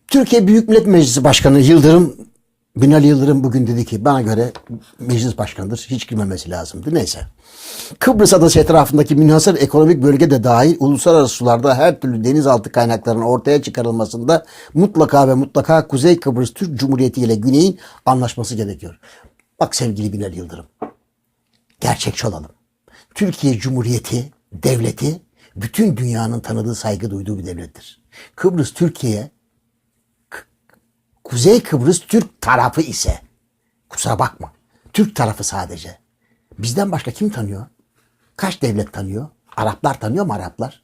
Türkiye Büyük Millet Meclisi Başkanı Binali Yıldırım bugün dedi ki bana göre meclis başkanıdır. Hiç girmemesi lazımdı. Neyse. Kıbrıs Adası etrafındaki münhasır ekonomik bölge de dahil uluslararası sularda her türlü denizaltı kaynaklarının ortaya çıkarılmasında mutlaka ve mutlaka Kuzey Kıbrıs Türk Cumhuriyeti ile Güney'in anlaşması gerekiyor. Bak sevgili Binali Yıldırım. Gerçekçi olalım. Türkiye Cumhuriyeti devleti bütün dünyanın tanıdığı, saygı duyduğu bir devlettir. Kıbrıs Türkiye, Kuzey Kıbrıs Türk tarafı ise, kusura bakma, Türk tarafı sadece. Bizden başka kim tanıyor? Kaç devlet tanıyor? Araplar tanıyor mu Araplar?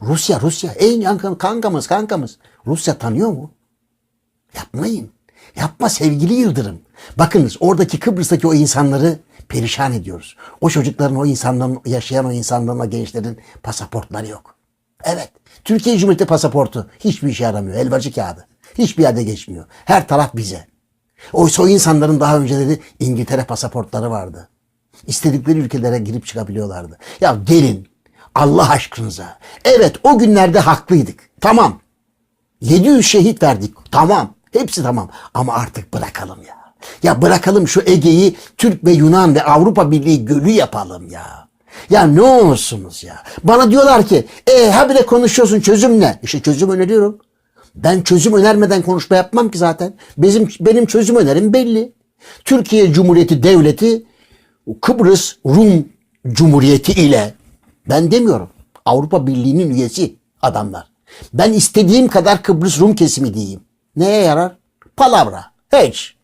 Rusya en yakın kankamız. Rusya tanıyor mu? Yapmayın. Yapma sevgili Yıldırım. Bakınız oradaki Kıbrıs'taki o insanları perişan ediyoruz. O çocukların, o insanların, yaşayan o insanların, o gençlerin pasaportları yok. Evet. Türkiye Cumhuriyeti pasaportu hiçbir işe yaramıyor. Helvacı kağıdı. Hiçbir yerde geçmiyor. Her taraf bize. Oysa o insanların daha önceleri İngiltere pasaportları vardı. İstedikleri ülkelere girip çıkabiliyorlardı. Ya gelin Allah aşkınıza. Evet o günlerde haklıydık. Tamam. 700 şehit verdik. Tamam. Hepsi tamam. Ama artık bırakalım ya. Ya bırakalım şu Ege'yi Türk ve Yunan ve Avrupa Birliği gölü yapalım ya. Ya ne olursunuz ya. Bana diyorlar ki habire konuşuyorsun, çözüm ne? İşte çözüm öneriyorum. Ben çözüm önermeden konuşma yapmam ki zaten. Benim çözüm önerim belli. Türkiye Cumhuriyeti Devleti Kıbrıs Rum Cumhuriyeti ile, ben demiyorum, Avrupa Birliği'nin üyesi adamlar. Ben istediğim kadar Kıbrıs Rum kesimi diyeyim. Neye yarar? Palavra. Hiç.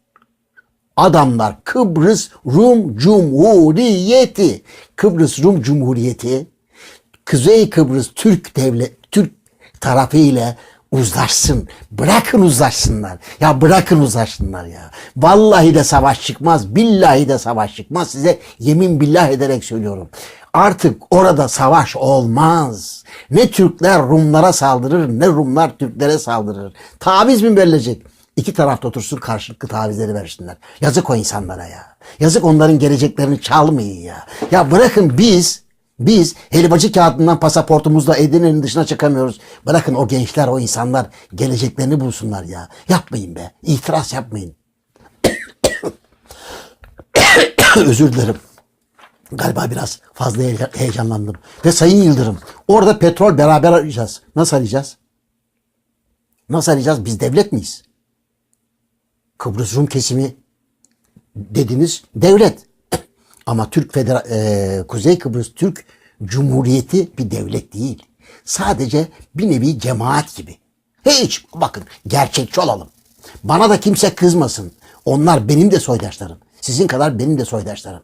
Adamlar Kıbrıs Rum Cumhuriyeti. Kıbrıs Rum Cumhuriyeti Kuzey Kıbrıs Türk tarafı ile uzlaşsın. Bırakın uzlaşsınlar. Ya bırakın uzlaşsınlar ya. Vallahi de savaş çıkmaz. Billahi de savaş çıkmaz. Size yemin billah ederek söylüyorum. Artık orada savaş olmaz. Ne Türkler Rumlara saldırır, ne Rumlar Türklere saldırır. Taviz mi verilecek? İki tarafta otursun, karşılıklı tavizleri versinler. Yazık o insanlara ya. Yazık, onların geleceklerini çalmayın ya. Ya bırakın biz helvacı kağıdından pasaportumuzla Edirne'nin dışına çıkamıyoruz. Bırakın o gençler, o insanlar geleceklerini bulsunlar ya. Yapmayın be. İtiraz yapmayın. Özür dilerim. Galiba biraz fazla heyecanlandım. Ve Sayın Yıldırım, orada petrol beraber arayacağız. Nasıl arayacağız? Nasıl arayacağız? Biz devlet miyiz? Kıbrıs Rum kesimi dediniz devlet. Ama Kuzey Kıbrıs Türk Cumhuriyeti bir devlet değil. Sadece bir nevi cemaat gibi. Hiç bakın, gerçekçi olalım. Bana da kimse kızmasın. Onlar benim de soydaşlarım. Sizin kadar benim de soydaşlarım.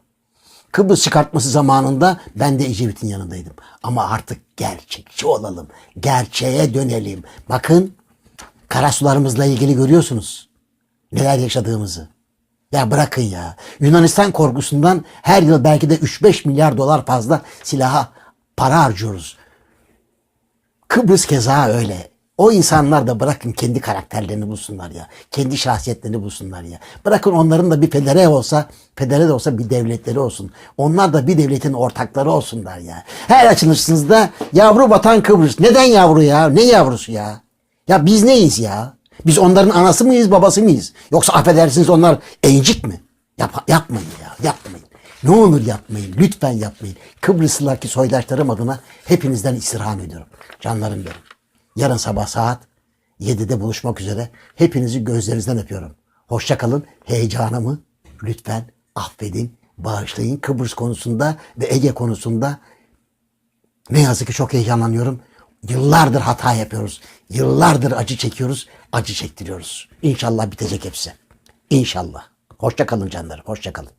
Kıbrıs çıkartması zamanında ben de Ecevit'in yanındaydım. Ama artık gerçekçi olalım. Gerçeğe dönelim. Bakın karasularımızla ilgili görüyorsunuz neler yaşadığımızı. Ya bırakın ya. Yunanistan korkusundan her yıl belki de 3-5 milyar dolar fazla silaha para harcıyoruz. Kıbrıs keza öyle. O insanlar da bırakın kendi karakterlerini bulsunlar ya. Kendi şahsiyetlerini bulsunlar ya. Bırakın onların da bir federe de olsa bir devletleri olsun. Onlar da bir devletin ortakları olsunlar ya. Her açılışınızda yavru vatan Kıbrıs. Neden yavru ya? Ne yavrusu ya? Ya biz neyiz ya? Biz onların anası mıyız, babası mıyız? Yoksa affedersiniz onlar encik mi? Yapmayın ya, yapmayın. Ne olur yapmayın, lütfen yapmayın. Kıbrıslılardaki soydaşlarım adına hepinizden istirham ediyorum. Canlarım benim. Yarın sabah saat 7'de buluşmak üzere. Hepinizi gözlerinizden öpüyorum. Hoşça kalın. Heyecanımı lütfen affedin, bağışlayın. Kıbrıs konusunda ve Ege konusunda ne yazık ki çok heyecanlanıyorum. Yıllardır hata yapıyoruz. Yıllardır acı çekiyoruz. Acı çektiriyoruz. İnşallah bitecek hepsi. İnşallah. Hoşça kalın canlarım. Hoşça kalın.